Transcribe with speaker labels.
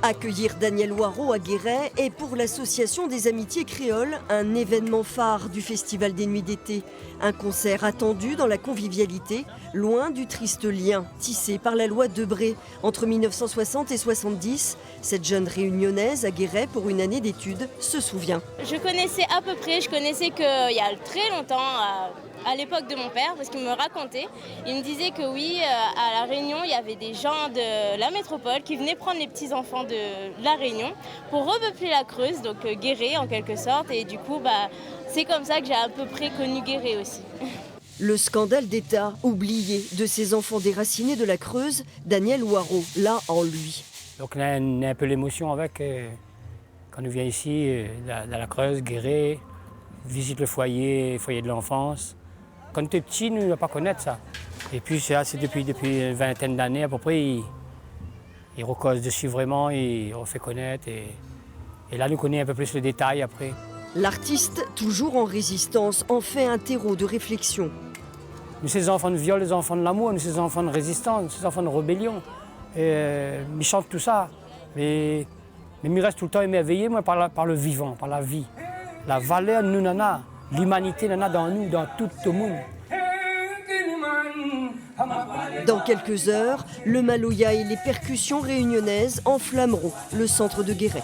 Speaker 1: Accueillir Daniel Waro à Guéret est pour l'association des amitiés créoles un événement phare du Festival des Nuits d'été. Un concert attendu dans la convivialité, loin du triste lien tissé par la loi Debré. Entre 1960 et 70, cette jeune réunionnaise à Guéret pour une année d'études se souvient.
Speaker 2: Je connaissais à peu près, je connaissais qu'il y a très longtemps, à l'époque de mon père, parce qu'il me racontait. Il me disait que oui, à La Réunion, il y avait des gens de la métropole qui venaient prendre les petits-enfants de La Réunion pour repeupler la Creuse, donc Guéret en quelque sorte. Et du coup, c'est comme ça que j'ai à peu près connu Guéret aussi.
Speaker 1: Le scandale d'État oublié de ces enfants déracinés de la Creuse, Daniel Waro l'a en lui.
Speaker 3: Donc on a un peu l'émotion avec quand on vient ici, dans la Creuse, Guéret, visite le foyer de l'enfance. Quand tu es petit, nous ne va pas connaître ça. Et puis c'est depuis une vingtaine d'années à peu près, il recosse dessus vraiment, il refait connaître. Et là, nous connaît un peu plus le détail après.
Speaker 1: L'artiste, toujours en résistance, en fait un terreau de réflexion.
Speaker 3: Nous, ces enfants de viol, les enfants de l'amour, nous, ces enfants de résistance, ces enfants de rébellion. Ils chantent tout ça. Mais il reste tout le temps émerveillé, moi, par le vivant, par la vie. La valeur, nous, nana. L'humanité, nana, dans nous, dans tout le monde.
Speaker 1: Dans quelques heures, le Maloya et les percussions réunionnaises enflammeront le centre de Guéret.